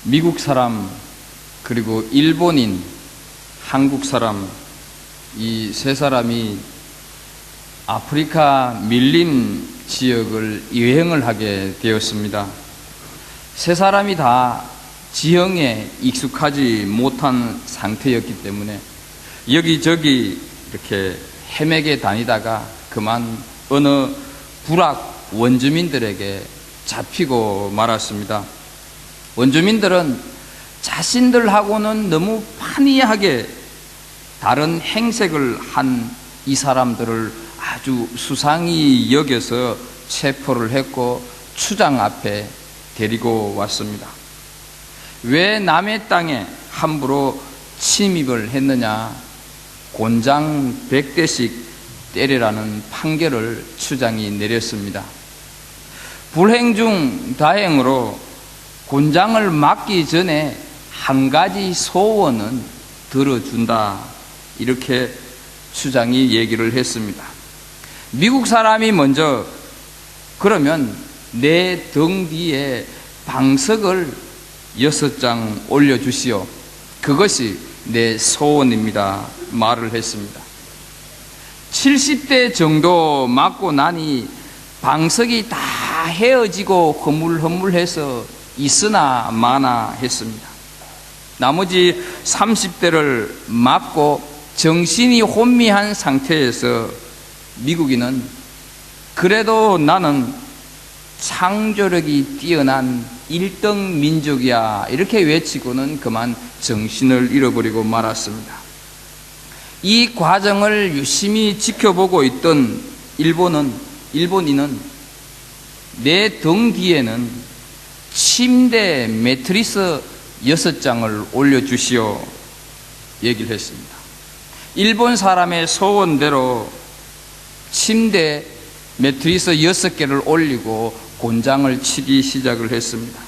미국 사람, 그리고 일본인, 한국 사람, 이 세 사람이 아프리카 밀림 지역을 여행을 하게 되었습니다. 세 사람이 다 지형에 익숙하지 못한 상태였기 때문에 여기저기 이렇게 헤매게 다니다가 그만 어느 부락 원주민들에게 잡히고 말았습니다. 원주민들은 자신들하고는 너무 판이하게 다른 행색을 한 이 사람들을 아주 수상히 여겨서 체포를 했고 추장 앞에 데리고 왔습니다. 왜 남의 땅에 함부로 침입을 했느냐? 곤장 100대씩 때리라는 판결을 추장이 내렸습니다. 불행 중 다행으로 곤장을 맞기 전에 한 가지 소원은 들어준다, 이렇게 추장이 얘기를 했습니다. 미국 사람이 먼저 그러면 내 등 뒤에 방석을 6장 올려주시오, 그것이 내 소원입니다, 말을 했습니다. 70대 정도 맞고 나니 방석이 다 헤어지고 허물허물해서 있으나 마나 했습니다. 나머지 30대를 맞고 정신이 혼미한 상태에서 미국인은 그래도 나는 창조력이 뛰어난 1등 민족이야, 이렇게 외치고는 그만 정신을 잃어버리고 말았습니다. 이 과정을 유심히 지켜보고 있던 일본인은 내 등 뒤에는 침대 매트리스 6장을 올려주시오, 얘기를 했습니다. 일본 사람의 소원대로 침대 매트리스 6개를 올리고 곤장을 치기 시작을 했습니다.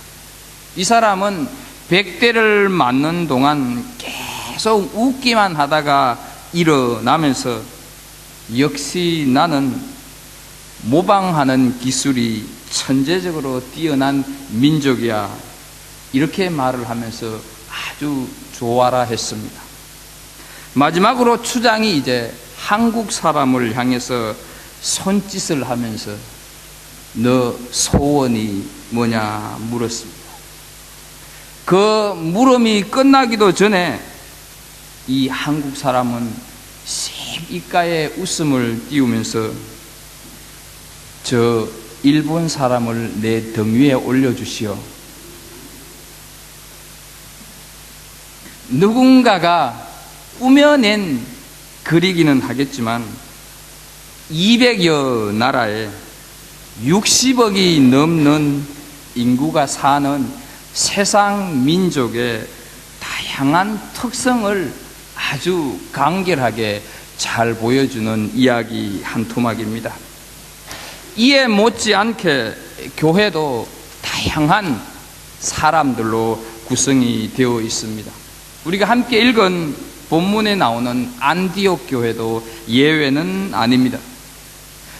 이 사람은 100대를 맞는 동안 계속 웃기만 하다가 일어나면서 역시 나는 모방하는 기술이 천재적으로 뛰어난 민족이야, 이렇게 말을 하면서 아주 좋아라 했습니다. 마지막으로 추장이 이제 한국 사람을 향해서 손짓을 하면서 너 소원이 뭐냐 물었습니다. 그 물음이 끝나기도 전에 이 한국 사람은 씩 입가에 웃음을 띄우면서 저 일본 사람을 내 등 위에 올려주시오. 누군가가 꾸며낸 글이기는 하겠지만 200여 나라에 60억이 넘는 인구가 사는 세상 민족의 다양한 특성을 아주 간결하게 잘 보여주는 이야기 한 토막입니다. 이에 못지않게 교회도 다양한 사람들로 구성이 되어 있습니다. 우리가 함께 읽은 본문에 나오는 안디옥 교회도 예외는 아닙니다.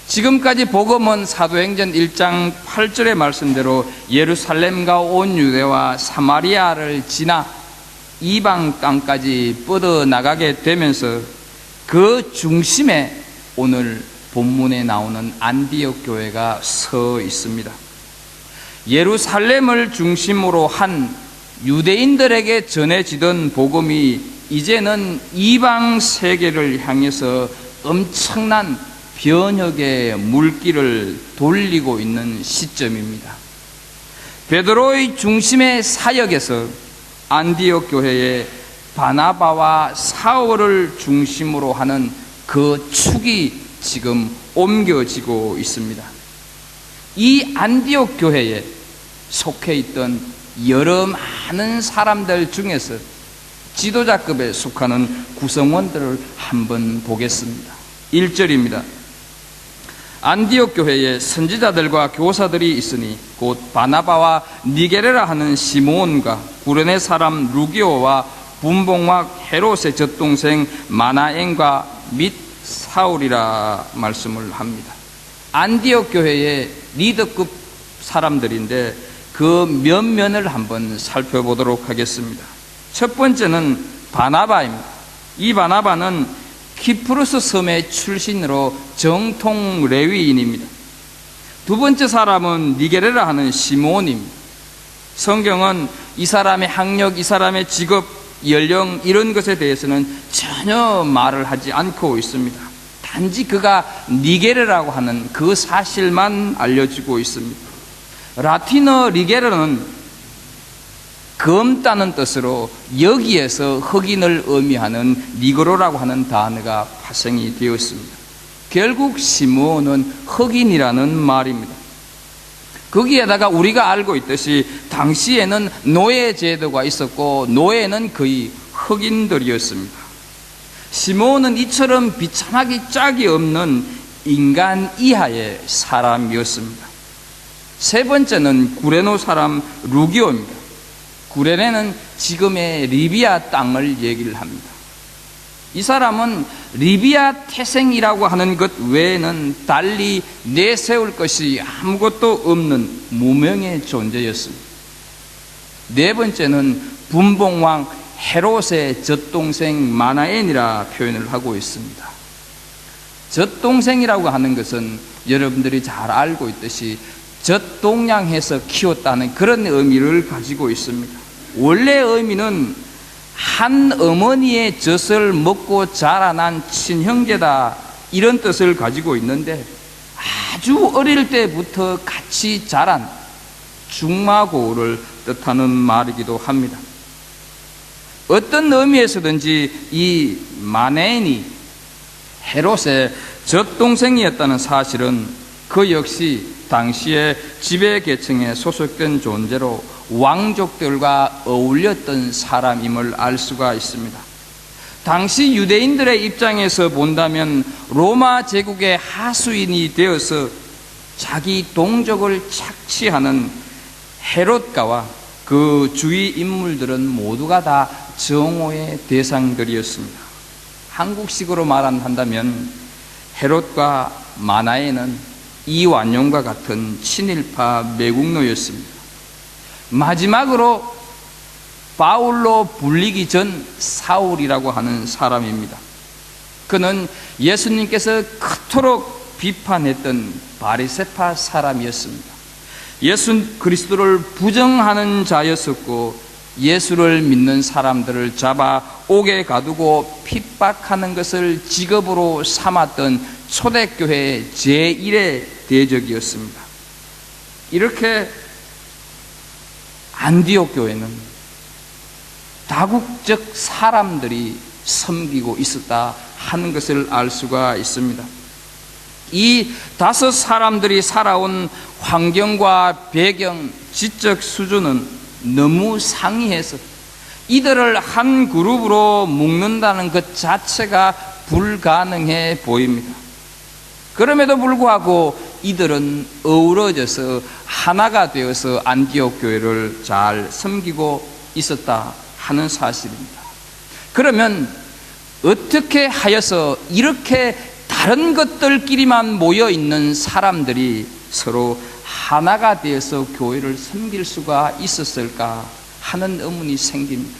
지금까지 복음은 사도행전 1장 8절의 말씀대로 예루살렘과 온 유대와 사마리아를 지나 이방 땅까지 뻗어나가게 되면서 그 중심에 오늘 본문에 나오는 안디옥 교회가 서 있습니다. 예루살렘을 중심으로 한 유대인들에게 전해지던 복음이 이제는 이방 세계를 향해서 엄청난 변혁의 물길을 돌리고 있는 시점입니다. 베드로의 중심의 사역에서 안디옥 교회에 바나바와 사울을 중심으로 하는 그 축이 지금 옮겨지고 있습니다. 이 안디옥 교회에 속해 있던 여러 많은 사람들 중에서 지도자급에 속하는 구성원들을 한번 보겠습니다. 1절입니다. 안디옥 교회에 선지자들과 교사들이 있으니 곧 바나바와 니게레라 하는 시몬과 구레네 사람 루기오와 분봉막 헤롯의 젖동생 마나엔과 및 사울이라 말씀을 합니다. 안디옥 교회의 리더급 사람들인데 그 면면을 한번 살펴보도록 하겠습니다. 첫 번째는 바나바입니다. 이 바나바는 키프로스 섬의 출신으로 정통 레위인입니다. 두 번째 사람은 니게레라 하는 시몬입니다. 성경은 이 사람의 학력, 이 사람의 직업, 연령 이런 것에 대해서는 전혀 말을 하지 않고 있습니다. 단지 그가 니게르라고 하는 그 사실만 알려주고 있습니다. 라틴어 리게르는 검다는 뜻으로 여기에서 흑인을 의미하는 니그로라고 하는 단어가 파생이 되었습니다. 결국 시몬은 흑인이라는 말입니다. 거기에다가 우리가 알고 있듯이 당시에는 노예 제도가 있었고 노예는 거의 흑인들이었습니다. 시몬은 이처럼 비참하기 짝이 없는 인간 이하의 사람이었습니다. 세 번째는 구레네 사람 루기오입니다. 구레네는 지금의 리비아 땅을 얘기를 합니다. 이 사람은 리비아 태생이라고 하는 것 외에는 달리 내세울 것이 아무것도 없는 무명의 존재였습니다. 네 번째는 분봉왕 헤롯의 젖동생 마나엔이라 표현을 하고 있습니다. 젖동생이라고 하는 것은 여러분들이 잘 알고 있듯이 젖동량해서 키웠다는 그런 의미를 가지고 있습니다. 원래 의미는 한 어머니의 젖을 먹고 자라난 친형제다, 이런 뜻을 가지고 있는데 아주 어릴 때부터 같이 자란 중마고를 뜻하는 말이기도 합니다. 어떤 의미에서든지 이 마네인이 헤롯의 젖동생이었다는 사실은 그 역시 당시의 지배계층에 소속된 존재로 왕족들과 어울렸던 사람임을 알 수가 있습니다. 당시 유대인들의 입장에서 본다면 로마 제국의 하수인이 되어서 자기 동족을 착취하는 헤롯가와 그 주위 인물들은 모두가 다 정오의 대상들이었습니다. 한국식으로 말한다면 헤롯과 마나에는 이완용과 같은 친일파 매국노였습니다. 마지막으로 바울로 불리기 전 사울이라고 하는 사람입니다. 그는 예수님께서 그토록 비판했던 바리새파 사람이었습니다. 예수 그리스도를 부정하는 자였었고 예수를 믿는 사람들을 잡아 옥에 가두고 핍박하는 것을 직업으로 삼았던 초대교회의 제1의 대적이었습니다. 이렇게 안디옥 교회는 다국적 사람들이 섬기고 있었다 하는 것을 알 수가 있습니다. 이 5 사람들이 살아온 환경과 배경, 지적 수준은 너무 상이해서 이들을 한 그룹으로 묶는다는 것 자체가 불가능해 보입니다. 그럼에도 불구하고 이들은 어우러져서 하나가 되어서 안디옥 교회를 잘 섬기고 있었다 하는 사실입니다. 그러면 어떻게 하여서 이렇게 다른 것들끼리만 모여 있는 사람들이 서로 하나가 되어서 교회를 섬길 수가 있었을까 하는 의문이 생깁니다.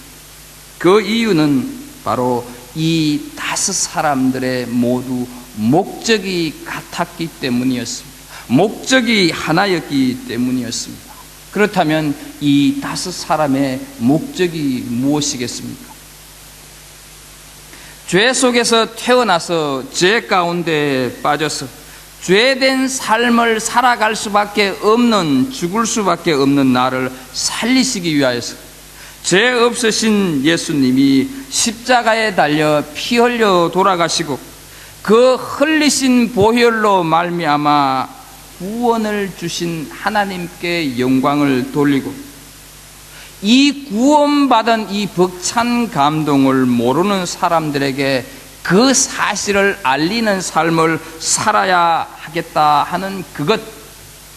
그 이유는 바로 이 5 사람들의 모두 목적이 같았기 때문이었습니다. 목적이 하나였기 때문이었습니다. 그렇다면 이 5 사람의 목적이 무엇이겠습니까? 죄 속에서 태어나서 죄 가운데 빠져서 죄된 삶을 살아갈 수밖에 없는, 죽을 수밖에 없는 나를 살리시기 위하여서 죄 없으신 예수님이 십자가에 달려 피 흘려 돌아가시고 그 흘리신 보혈로 말미암아 구원을 주신 하나님께 영광을 돌리고 이 구원받은 이 벅찬 감동을 모르는 사람들에게 그 사실을 알리는 삶을 살아야 하겠다 하는 그것,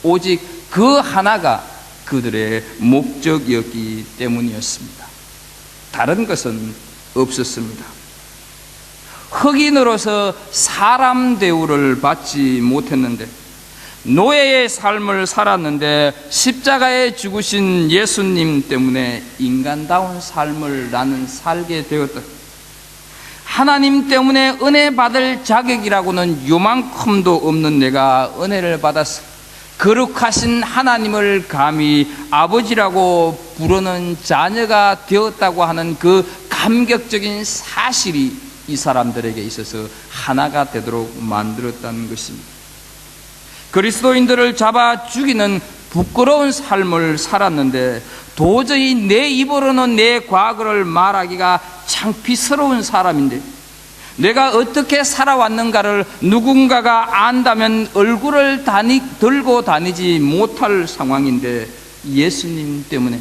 오직 그 하나가 그들의 목적이었기 때문이었습니다. 다른 것은 없었습니다. 흑인으로서 사람 대우를 받지 못했는데 노예의 삶을 살았는데 십자가에 죽으신 예수님 때문에 인간다운 삶을 나는 살게 되었다. 하나님 때문에 은혜 받을 자격이라고는 요만큼도 없는 내가 은혜를 받았어. 거룩하신 하나님을 감히 아버지라고 부르는 자녀가 되었다고 하는 그 감격적인 사실이 이 사람들에게 있어서 하나가 되도록 만들었다는 것입니다. 그리스도인들을 잡아 죽이는 부끄러운 삶을 살았는데 도저히 내 입으로는 내 과거를 말하기가 창피스러운 사람인데, 내가 어떻게 살아왔는가를 누군가가 안다면 얼굴을 들고 다니지 못할 상황인데, 예수님 때문에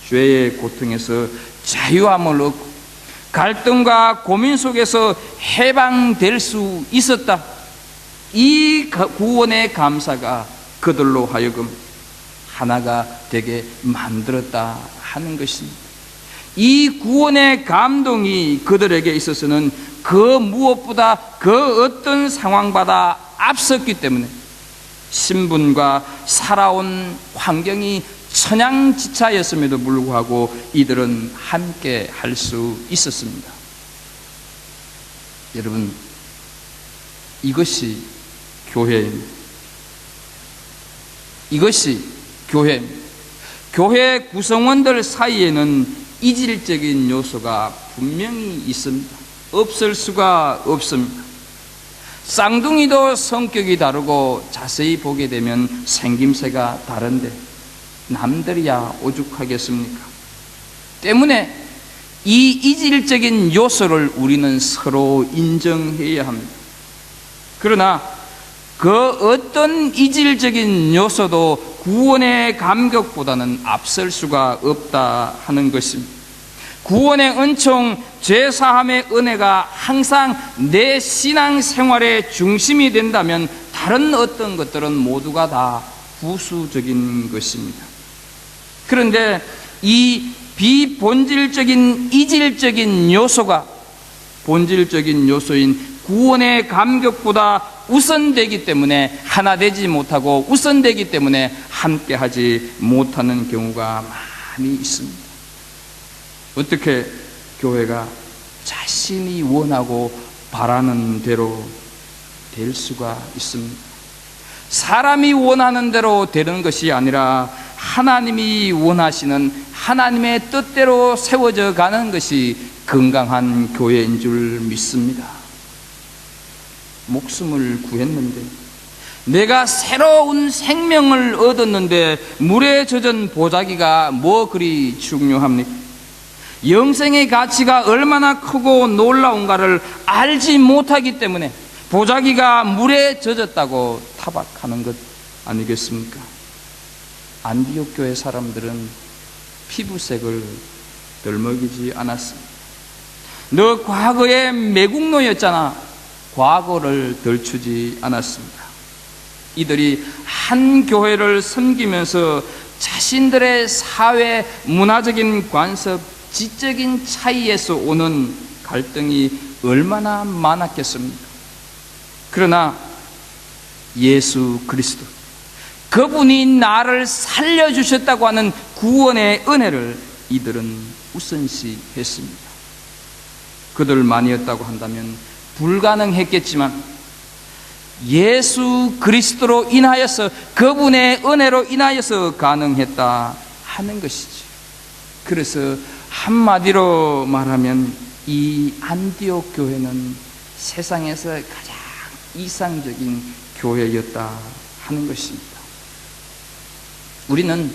죄의 고통에서 자유함을 얻고 갈등과 고민 속에서 해방될 수 있었다. 이 구원의 감사가 그들로 하여금 하나가 되게 만들었다 하는 것입니다. 이 구원의 감동이 그들에게 있어서는 그 무엇보다 그 어떤 상황보다 앞섰기 때문에 신분과 살아온 환경이 천양지차였음에도 불구하고 이들은 함께 할 수 있었습니다. 여러분, 이것이 교회입니다. 이것이 교회입니다. 교회 구성원들 사이에는 이질적인 요소가 분명히 있습니다. 없을 수가 없습니다. 쌍둥이도 성격이 다르고 자세히 보게 되면 생김새가 다른데 남들이야 오죽하겠습니까? 때문에 이 이질적인 요소를 우리는 서로 인정해야 합니다. 그러나 그 어떤 이질적인 요소도 구원의 감격보다는 앞설 수가 없다 하는 것입니다. 구원의 은총, 죄사함의 은혜가 항상 내 신앙생활의 중심이 된다면 다른 어떤 것들은 모두가 다 부수적인 것입니다. 그런데 이 비본질적인 이질적인 요소가 본질적인 요소인 구원의 감격보다 우선되기 때문에 하나 되지 못하고 우선되기 때문에 함께하지 못하는 경우가 많이 있습니다. 어떻게 교회가 자신이 원하고 바라는 대로 될 수가 있습니다. 사람이 원하는 대로 되는 것이 아니라 하나님이 원하시는 하나님의 뜻대로 세워져 가는 것이 건강한 교회인 줄 믿습니다. 목숨을 구했는데, 내가 새로운 생명을 얻었는데 물에 젖은 보자기가 뭐 그리 중요합니까? 영생의 가치가 얼마나 크고 놀라운가를 알지 못하기 때문에 보자기가 물에 젖었다고 타박하는 것 아니겠습니까? 안디옥 교회 사람들은 피부색을 덜먹이지 않았습니다. 너 과거에 매국노였잖아. 과거를 덜추지 않았습니다. 이들이 한 교회를 섬기면서 자신들의 사회 문화적인 관습, 지적인 차이에서 오는 갈등이 얼마나 많았겠습니까? 그러나 예수 그리스도, 그분이 나를 살려주셨다고 하는 구원의 은혜를 이들은 우선시했습니다. 그들만이었다고 한다면 불가능했겠지만 예수 그리스도로 인하여서, 그분의 은혜로 인하여서 가능했다 하는 것이죠. 그래서 한마디로 말하면 이 안디옥 교회는 세상에서 가장 이상적인 교회였다 하는 것입니다. 우리는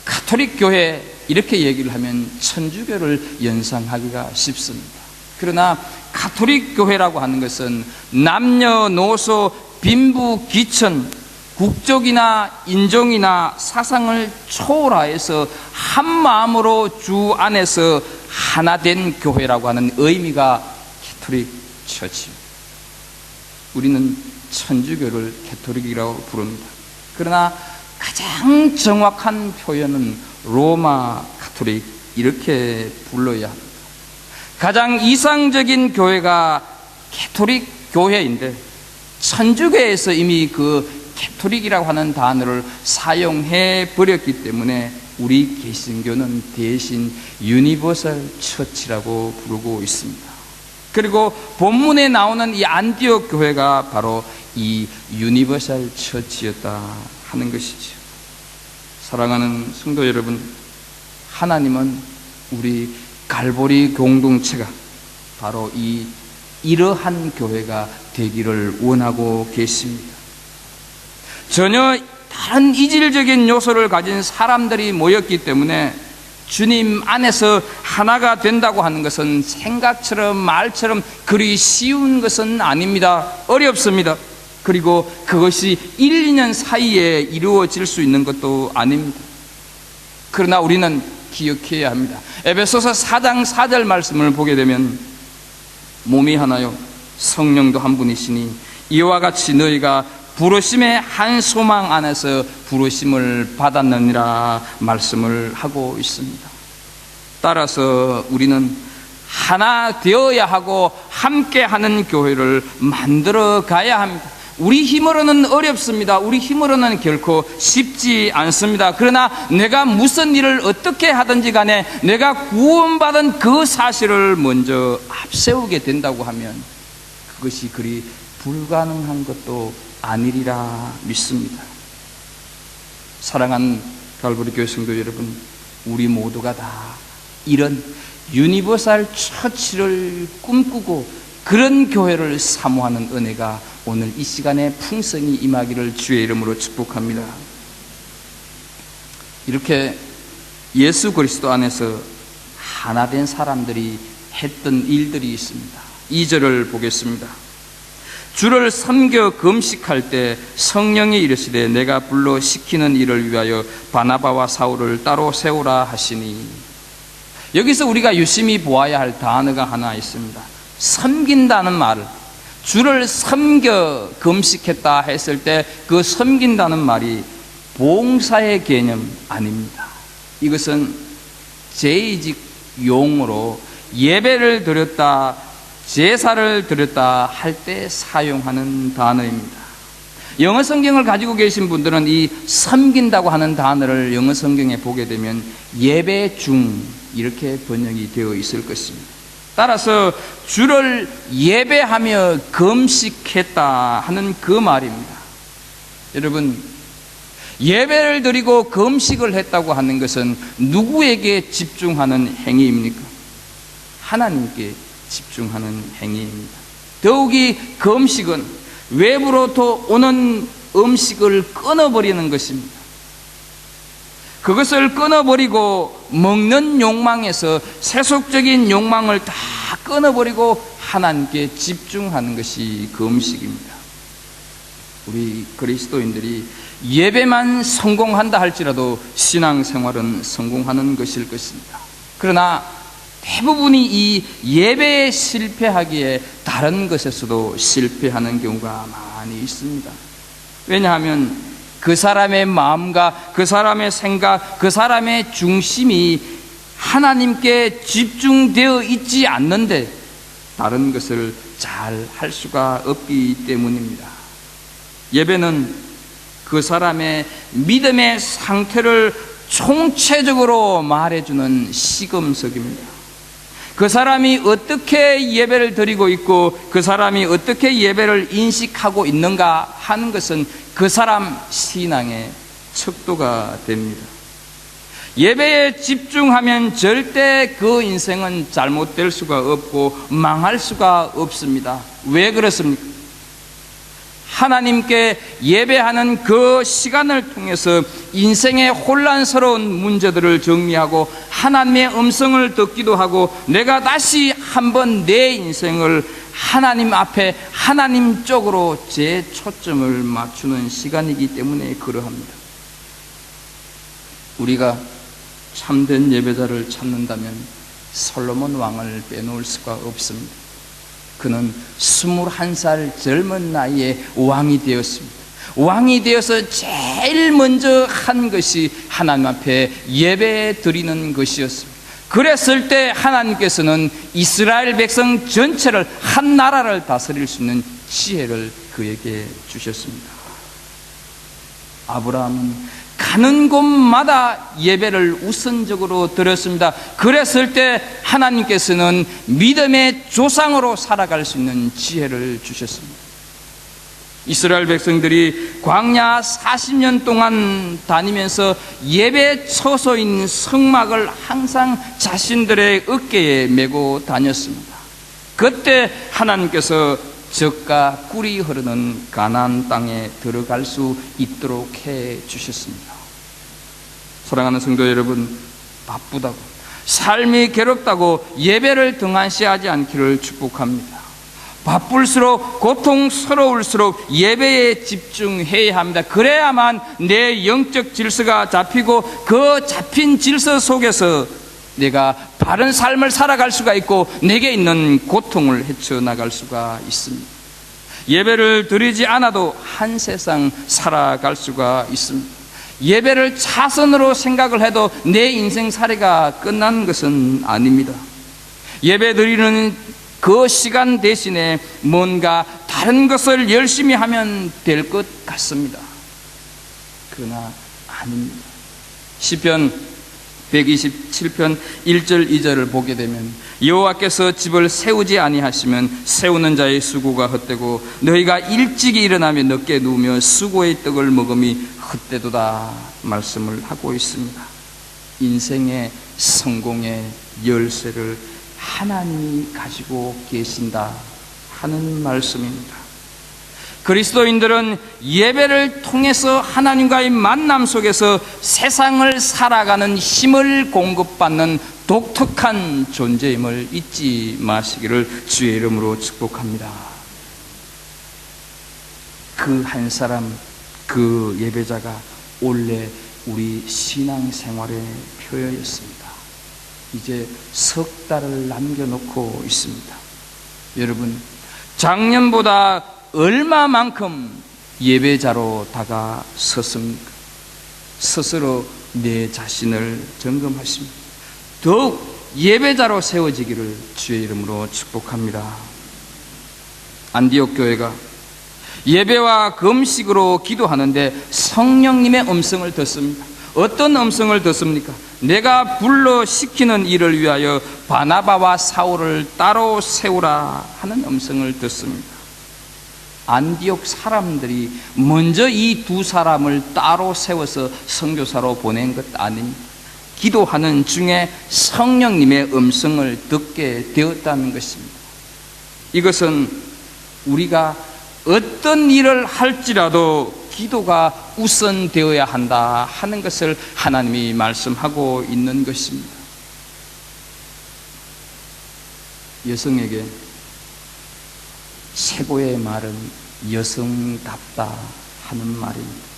가톨릭 교회 이렇게 얘기를 하면 천주교를 연상하기가 쉽습니다. 그러나 가톨릭 교회라고 하는 것은 남녀노소 빈부귀천, 국적이나 인종이나 사상을 초월하여서 한 마음으로 주 안에서 하나 된 교회라고 하는 의미가 가톨릭 처치입니다. 우리는 천주교를 가톨릭이라고 부릅니다. 그러나 가장 정확한 표현은 로마 가톨릭 이렇게 불러야 합니다. 가장 이상적인 교회가 가톨릭 교회인데 천주교에서 이미 그 캐토릭이라고 하는 단어를 사용해 버렸기 때문에 우리 개신교는 대신 유니버설 처치라고 부르고 있습니다. 그리고 본문에 나오는 이 안디옥 교회가 바로 이 유니버설 처치였다 하는 것이죠. 사랑하는 성도 여러분, 하나님은 우리 갈보리 공동체가 바로 이러한 교회가 되기를 원하고 계십니다. 전혀 다른 이질적인 요소를 가진 사람들이 모였기 때문에 주님 안에서 하나가 된다고 하는 것은 생각처럼 말처럼 그리 쉬운 것은 아닙니다. 어렵습니다. 그리고 그것이 1, 2년 사이에 이루어질 수 있는 것도 아닙니다. 그러나 우리는 기억해야 합니다. 에베소서 4장 4절 말씀을 보게 되면 몸이 하나요 성령도 한 분이시니 이와 같이 너희가 부르심의 한 소망 안에서 부르심을 받았느니라 말씀을 하고 있습니다. 따라서 우리는 하나 되어야 하고 함께하는 교회를 만들어 가야 합니다. 우리 힘으로는 어렵습니다. 우리 힘으로는 결코 쉽지 않습니다. 그러나 내가 무슨 일을 어떻게 하든지 간에 내가 구원받은 그 사실을 먼저 앞세우게 된다고 하면 그것이 그리 불가능한 것도 아니리라 믿습니다. 사랑하는 갈보리 교회 성도 여러분, 우리 모두가 다 이런 유니버설 처치를 꿈꾸고 그런 교회를 사모하는 은혜가 오늘 이 시간에 풍성히 임하기를 주의 이름으로 축복합니다. 이렇게 예수 그리스도 안에서 하나 된 사람들이 했던 일들이 있습니다. 2절을 보겠습니다. 주를 섬겨 금식할 때 성령이 이르시되 내가 불러 시키는 일을 위하여 바나바와 사울을 따로 세우라 하시니. 여기서 우리가 유심히 보아야 할 단어가 하나 있습니다. 섬긴다는 말을, 주를 섬겨 금식했다 했을 때 그 섬긴다는 말이 봉사의 개념 아닙니다. 이것은 제의직 용어로 예배를 드렸다, 제사를 드렸다 할 때 사용하는 단어입니다. 영어 성경을 가지고 계신 분들은 이 섬긴다고 하는 단어를 영어 성경에 보게 되면 예배 중 이렇게 번역이 되어 있을 것입니다. 따라서 주를 예배하며 금식했다 하는 그 말입니다. 여러분, 예배를 드리고 금식을 했다고 하는 것은 누구에게 집중하는 행위입니까? 하나님께 집중하는 행위입니다. 더욱이 금식은 외부로부터 오는 음식을 끊어버리는 것입니다. 그것을 끊어버리고 먹는 욕망에서 세속적인 욕망을 다 끊어버리고 하나님께 집중하는 것이 금식입니다. 우리 그리스도인들이 예배만 성공한다 할지라도 신앙생활은 성공하는 것일 것입니다. 그러나 대부분이 이 예배에 실패하기에 다른 것에서도 실패하는 경우가 많이 있습니다. 왜냐하면 그 사람의 마음과 그 사람의 생각, 그 사람의 중심이 하나님께 집중되어 있지 않는데 다른 것을 잘 할 수가 없기 때문입니다. 예배는 그 사람의 믿음의 상태를 총체적으로 말해주는 시금석입니다. 그 사람이 어떻게 예배를 드리고 있고 그 사람이 어떻게 예배를 인식하고 있는가 하는 것은 그 사람 신앙의 척도가 됩니다. 예배에 집중하면 절대 그 인생은 잘못될 수가 없고 망할 수가 없습니다. 왜 그렇습니까? 하나님께 예배하는 그 시간을 통해서 인생의 혼란스러운 문제들을 정리하고 하나님의 음성을 듣기도 하고 내가 다시 한번 내 인생을 하나님 앞에 하나님 쪽으로 제 초점을 맞추는 시간이기 때문에 그러합니다. 우리가 참된 예배자를 찾는다면 솔로몬 왕을 빼놓을 수가 없습니다. 그는 21살 젊은 나이에 왕이 되었습니다. 왕이 되어서 제일 먼저 한 것이 하나님 앞에 예배 드리는 것이었습니다. 그랬을 때 하나님께서는 이스라엘 백성 전체를 한 나라를 다스릴 수 있는 지혜를 그에게 주셨습니다. 아브라함은 가는 곳마다 예배를 우선적으로 드렸습니다. 그랬을 때 하나님께서는 믿음의 조상으로 살아갈 수 있는 지혜를 주셨습니다. 이스라엘 백성들이 광야 40년 동안 다니면서 예배 처소인 성막을 항상 자신들의 어깨에 메고 다녔습니다. 그때 하나님께서 젖과 꿀이 흐르는 가나안 땅에 들어갈 수 있도록 해 주셨습니다. 사랑하는 성도 여러분, 바쁘다고 삶이 괴롭다고 예배를 등한시하지 않기를 축복합니다. 바쁠수록 고통스러울수록 예배에 집중해야 합니다. 그래야만 내 영적 질서가 잡히고 그 잡힌 질서 속에서 내가 바른 삶을 살아갈 수가 있고 내게 있는 고통을 헤쳐나갈 수가 있습니다. 예배를 드리지 않아도 한 세상 살아갈 수가 있습니다. 예배를 차선으로 생각을 해도 내 인생살이가 끝난 것은 아닙니다. 예배 드리는 그 시간 대신에 뭔가 다른 것을 열심히 하면 될 것 같습니다. 그러나 아닙니다. 시편 127편 1절 2절을 보게 되면 여호와께서 집을 세우지 아니하시면 세우는 자의 수고가 헛되고 너희가 일찍이 일어나며 늦게 누우며 수고의 떡을 먹음이 헛되도다 말씀을 하고 있습니다. 인생의 성공의 열쇠를 하나님이 가지고 계신다 하는 말씀입니다. 그리스도인들은 예배를 통해서 하나님과의 만남 속에서 세상을 살아가는 힘을 공급받는 독특한 존재임을 잊지 마시기를 주의 이름으로 축복합니다. 그 한 사람, 그 예배자가 원래 우리 신앙생활의 표였습니다. 이제 석 달을 남겨놓고 있습니다. 여러분, 작년보다 얼마만큼 예배자로 다가섰습니까? 스스로 내 자신을 점검하십니다. 더욱 예배자로 세워지기를 주의 이름으로 축복합니다. 안디옥 교회가 예배와 금식으로 기도하는데 성령님의 음성을 듣습니다. 어떤 음성을 듣습니까? 내가 불러 시키는 일을 위하여 바나바와 사울을 따로 세우라 하는 음성을 듣습니다. 안디옥 사람들이 먼저 이 두 사람을 따로 세워서 선교사로 보낸 것 아닙니다. 기도하는 중에 성령님의 음성을 듣게 되었다는 것입니다. 이것은 우리가 어떤 일을 할지라도 기도가 우선되어야 한다 하는 것을 하나님이 말씀하고 있는 것입니다. 여성에게 최고의 말은 여성답다 하는 말입니다.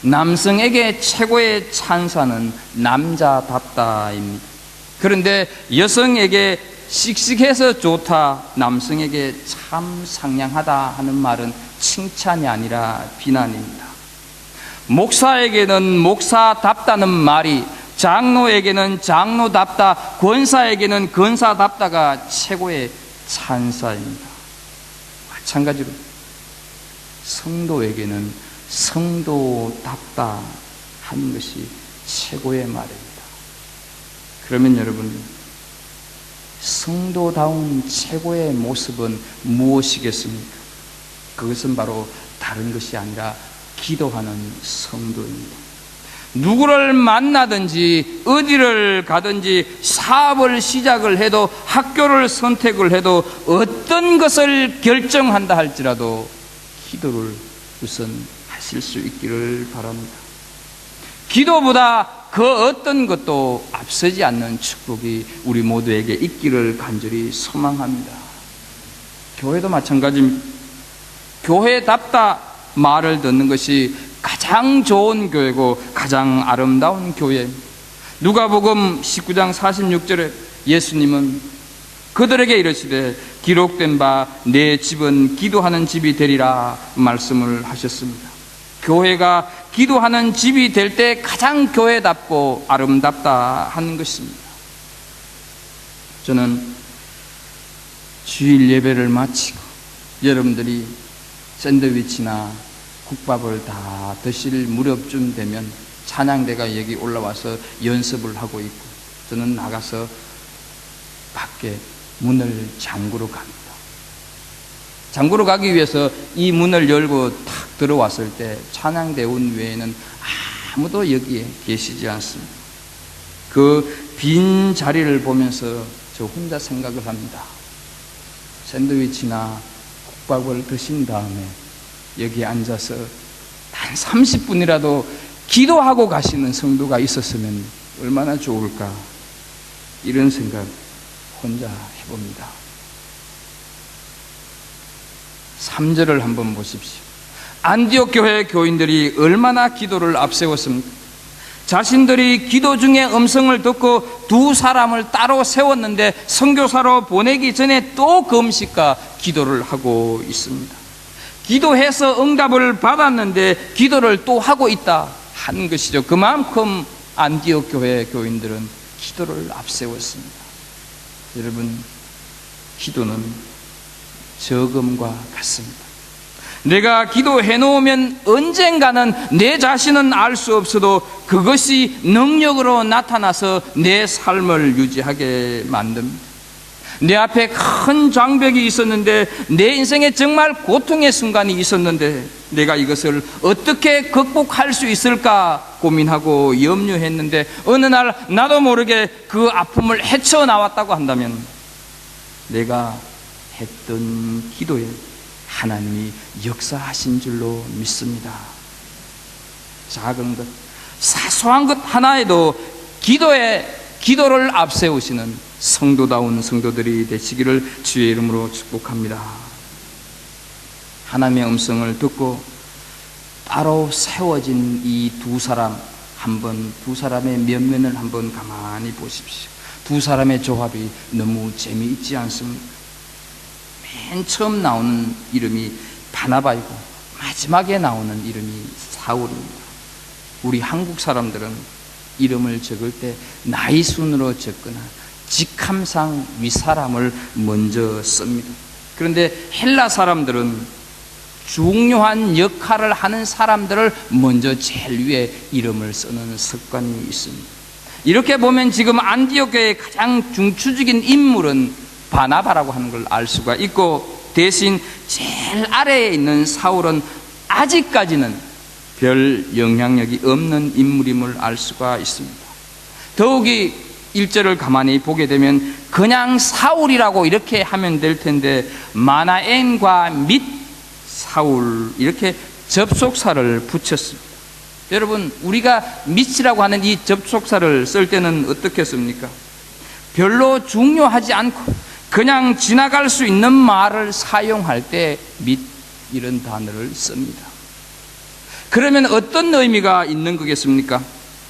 남성에게 최고의 찬사는 남자답다입니다. 그런데 여성에게 씩씩해서 좋다, 남성에게 참 상냥하다 하는 말은 칭찬이 아니라 비난입니다. 목사에게는 목사답다는 말이 장로에게는 장로답다, 권사에게는 권사답다가 최고의 찬사입니다. 마찬가지로 성도에게는 성도답다 하는 것이 최고의 말입니다. 그러면 여러분, 성도다운 최고의 모습은 무엇이겠습니까? 그것은 바로 다른 것이 아니라 기도하는 성도입니다. 누구를 만나든지 어디를 가든지 사업을 시작을 해도 학교를 선택을 해도 어떤 것을 결정한다 할지라도 기도를 우선 하실 수 있기를 바랍니다. 기도보다 그 어떤 것도 앞서지 않는 축복이 우리 모두에게 있기를 간절히 소망합니다. 교회도 마찬가지입니다. 교회답다 말을 듣는 것이 가장 좋은 교회고 가장 아름다운 교회입니다. 누가복음 19장 46절에 예수님은 그들에게 이르시되 기록된 바 내 집은 기도하는 집이 되리라 말씀을 하셨습니다. 교회가 기도하는 집이 될 때 가장 교회답고 아름답다 하는 것입니다. 저는 주일 예배를 마치고 여러분들이 샌드위치나 국밥을 다 드실 무렵쯤 되면 찬양대가 여기 올라와서 연습을 하고 있고, 저는 나가서 밖에 문을 잠그러 갑니다. 잠그러 가기 위해서 이 문을 열고 탁 들어왔을 때 찬양대원 외에는 아무도 여기에 계시지 않습니다. 그 빈 자리를 보면서 저 혼자 생각을 합니다. 샌드위치나 국밥을 드신 다음에 여기 앉아서 단 30분이라도 기도하고 가시는 성도가 있었으면 얼마나 좋을까, 이런 생각 혼자 해봅니다. 3절을 한번 보십시오. 안디옥 교회 교인들이 얼마나 기도를 앞세웠습니까? 자신들이 기도 중에 음성을 듣고 두 사람을 따로 세웠는데 선교사로 보내기 전에 또 금식과 기도를 하고 있습니다. 기도해서 응답을 받았는데 기도를 또 하고 있다 하는 것이죠. 그만큼 안디옥 교회 교인들은 기도를 앞세웠습니다. 여러분, 기도는 저금과 같습니다. 내가 기도해 놓으면 언젠가는 내 자신은 알 수 없어도 그것이 능력으로 나타나서 내 삶을 유지하게 만듭니다. 내 앞에 큰 장벽이 있었는데, 내 인생에 정말 고통의 순간이 있었는데 내가 이것을 어떻게 극복할 수 있을까 고민하고 염려했는데 어느 날 나도 모르게 그 아픔을 헤쳐나왔다고 한다면 내가 했던 기도에 하나님이 역사하신 줄로 믿습니다. 작은 것, 사소한 것 하나에도 기도를 앞세우시는 성도다운 성도들이 되시기를 주의 이름으로 축복합니다. 하나님의 음성을 듣고 따로 세워진 이 두 사람, 두 사람의 면면을 한번 가만히 보십시오. 두 사람의 조합이 너무 재미있지 않습니까? 맨 처음 나오는 이름이 바나바이고 마지막에 나오는 이름이 사울입니다. 우리 한국 사람들은 이름을 적을 때 나이 순으로 적거나 직함상 윗사람을 먼저 씁니다. 그런데 헬라 사람들은 중요한 역할을 하는 사람들을 먼저 제일 위에 이름을 쓰는 습관이 있습니다. 이렇게 보면 지금 안디옥 교회의 가장 중추적인 인물은 바나바라고 하는 걸 알 수가 있고, 대신 제일 아래에 있는 사울은 아직까지는 별 영향력이 없는 인물임을 알 수가 있습니다. 더욱이 1절을 가만히 보게 되면 그냥 사울이라고 이렇게 하면 될 텐데 마나엔과 및 사울 이렇게 접속사를 붙였습니다. 여러분, 우리가 밋이라고 하는 이 접속사를 쓸 때는 어떻게 씁니까? 별로 중요하지 않고 그냥 지나갈 수 있는 말을 사용할 때 밋 이런 단어를 씁니다. 그러면 어떤 의미가 있는 거겠습니까?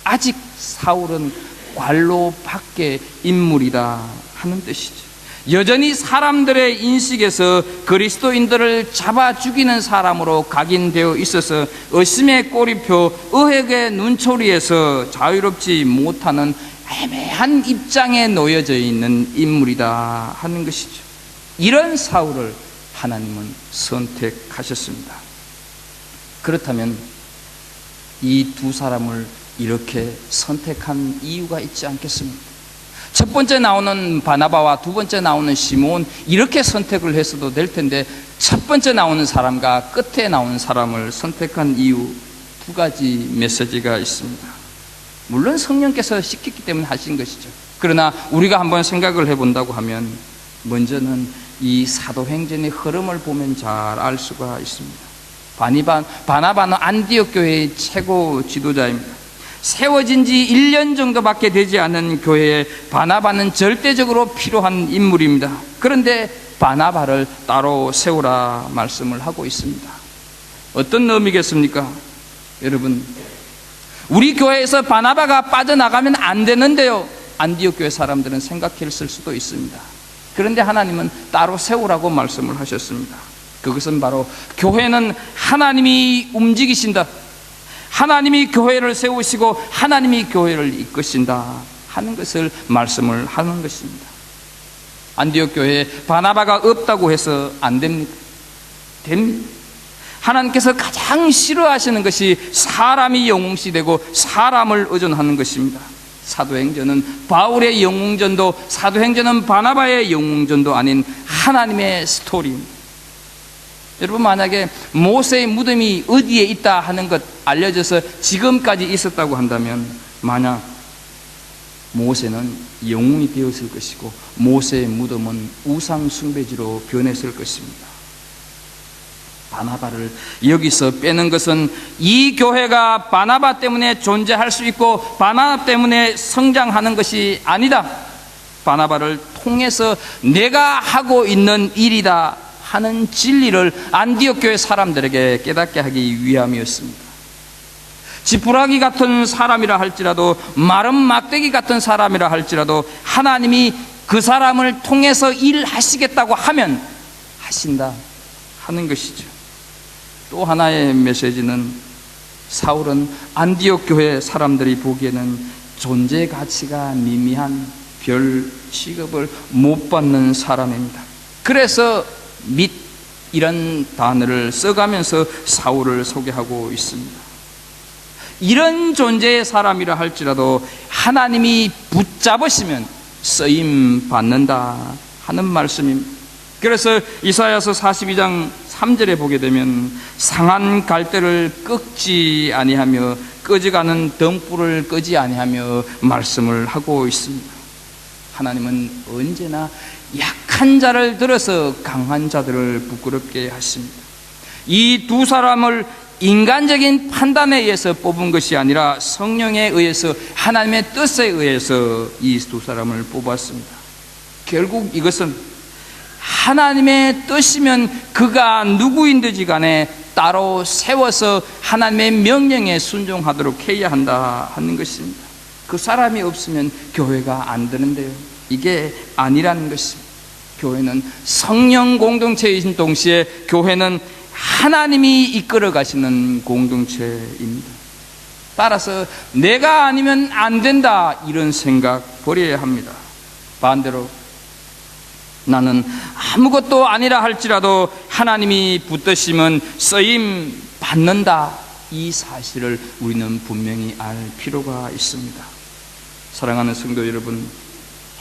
아직 사울은 관로 밖의 인물이다 하는 뜻이죠. 여전히 사람들의 인식에서 그리스도인들을 잡아 죽이는 사람으로 각인되어 있어서 의심의 꼬리표, 의혹의 눈초리에서 자유롭지 못하는 애매한 입장에 놓여져 있는 인물이다 하는 것이죠. 이런 사울을 하나님은 선택하셨습니다. 그렇다면 이 두 사람을 이렇게 선택한 이유가 있지 않겠습니까? 첫 번째 나오는 바나바와 두 번째 나오는 시몬, 이렇게 선택을 했어도 될 텐데 첫 번째 나오는 사람과 끝에 나오는 사람을 선택한 이유, 두 가지 메시지가 있습니다. 물론 성령께서 시켰기 때문에 하신 것이죠. 그러나 우리가 한번 생각을 해본다고 하면 먼저는 이 사도행전의 흐름을 보면 잘 알 수가 있습니다. 바나바는 안디옥 교회의 최고 지도자입니다. 세워진 지 1년 정도밖에 되지 않은 교회에 바나바는 절대적으로 필요한 인물입니다. 그런데 바나바를 따로 세우라 말씀을 하고 있습니다. 어떤 의미겠습니까? 여러분, 우리 교회에서 바나바가 빠져나가면 안 되는데요, 안디옥 교회 사람들은 생각했을 수도 있습니다. 그런데 하나님은 따로 세우라고 말씀을 하셨습니다. 그것은 바로 교회는 하나님이 움직이신다, 하나님이 교회를 세우시고 하나님이 교회를 이끄신다 하는 것을 말씀을 하는 것입니다. 안디옥 교회에 바나바가 없다고 해서 안 됩니다. 됩니다. 하나님께서 가장 싫어하시는 것이 사람이 영웅시 되고 사람을 의존하는 것입니다. 사도행전은 바울의 영웅전도, 사도행전은 바나바의 영웅전도 아닌 하나님의 스토리입니다. 여러분, 만약에 모세의 무덤이 어디에 있다 하는 것 알려져서 지금까지 있었다고 한다면, 만약 모세는 영웅이 되었을 것이고 모세의 무덤은 우상 숭배지로 변했을 것입니다. 바나바를 여기서 빼는 것은 이 교회가 바나바 때문에 존재할 수 있고 바나바 때문에 성장하는 것이 아니다. 바나바를 통해서 내가 하고 있는 일이다 하는 진리를 안디옥 교회 사람들에게 깨닫게 하기 위함이었습니다. 지푸라기 같은 사람이라 할지라도, 마른 막대기 같은 사람이라 할지라도 하나님이 그 사람을 통해서 일하시겠다고 하면 하신다 하는 것이죠. 또 하나의 메시지는, 사울은 안디옥 교회 사람들이 보기에는 존재 가치가 미미한 별 취급을 못 받는 사람입니다. 그래서 및 이런 단어를 써가면서 사울을 소개하고 있습니다. 이런 존재의 사람이라 할지라도 하나님이 붙잡으시면 쓰임 받는다 하는 말씀입니다. 그래서 이사야서 42장 3절에 보게 되면 상한 갈대를 꺾지 아니하며 꺼져가는 등불을 끄지 아니하며 말씀을 하고 있습니다. 하나님은 언제나 약한 자를 들어서 강한 자들을 부끄럽게 하십니다. 이 두 사람을 인간적인 판단에 의해서 뽑은 것이 아니라 성령에 의해서, 하나님의 뜻에 의해서 이 두 사람을 뽑았습니다. 결국 이것은 하나님의 뜻이면 그가 누구인지 간에 따로 세워서 하나님의 명령에 순종하도록 해야 한다 하는 것입니다. 그 사람이 없으면 교회가 안 되는데요, 이게 아니라는 것입니다. 교회는 성령 공동체이신 동시에 교회는 하나님이 이끌어 가시는 공동체입니다. 따라서 내가 아니면 안 된다 이런 생각 버려야 합니다. 반대로 나는 아무것도 아니라 할지라도 하나님이 붙드시면 쓰임 받는다, 이 사실을 우리는 분명히 알 필요가 있습니다. 사랑하는 성도 여러분,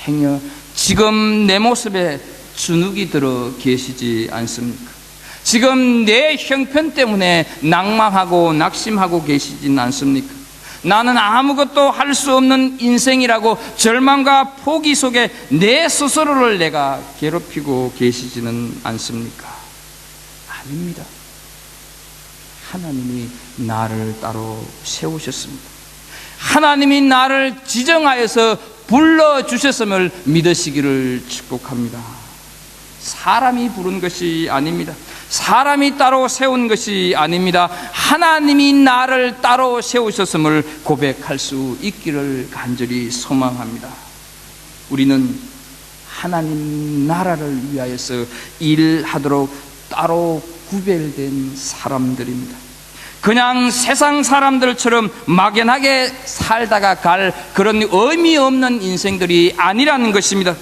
행여 지금 내 모습에 주눅이 들어 계시지 않습니까? 지금 내 형편 때문에 낭망하고 낙심하고 계시진 않습니까? 나는 아무것도 할 수 없는 인생이라고 절망과 포기 속에 내 스스로를 내가 괴롭히고 계시지는 않습니까? 아닙니다. 하나님이 나를 따로 세우셨습니다. 하나님이 나를 지정하여서 불러주셨음을 믿으시기를 축복합니다. 사람이 부른 것이 아닙니다. 사람이 따로 세운 것이 아닙니다. 하나님이 나를 따로 세우셨음을 고백할 수 있기를 간절히 소망합니다. 우리는 하나님 나라를 위하여서 일하도록 따로 구별된 사람들입니다. 그냥 세상 사람들처럼 막연하게 살다가 갈 그런 의미 없는 인생들이 아니라는 것입니다.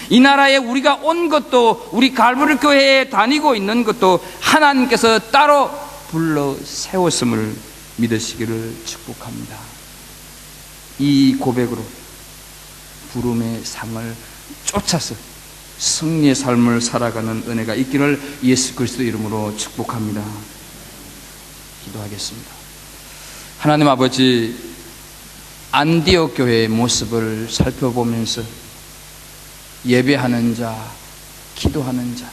이 나라에 우리가 온 것도, 우리 갈보리 교회에 다니고 있는 것도 하나님께서 따로 불러 세웠음을 믿으시기를 축복합니다. 이 고백으로 부름의 상을 쫓아서 승리의 삶을 살아가는 은혜가 있기를 예수 그리스도 이름으로 축복합니다. 기도하겠습니다. 하나님 아버지, 안디옥 교회의 모습을 살펴보면서 예배하는 자, 기도하는 자,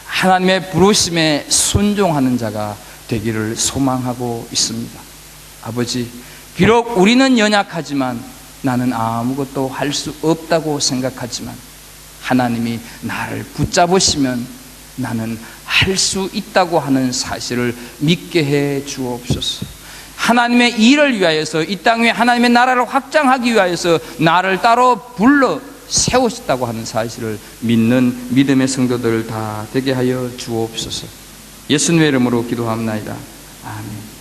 하나님의 부르심에 순종하는 자가 되기를 소망하고 있습니다. 아버지, 비록 우리는 연약하지만, 나는 아무것도 할 수 없다고 생각하지만 하나님이 나를 붙잡으시면 나는 할 수 있다고 하는 사실을 믿게 해 주옵소서. 하나님의 일을 위하여서, 이 땅 위에 하나님의 나라를 확장하기 위하여서 나를 따로 불러 세우셨다고 하는 사실을 믿는 믿음의 성도들 다 되게 하여 주옵소서. 예수님의 이름으로 기도합니다. 아멘.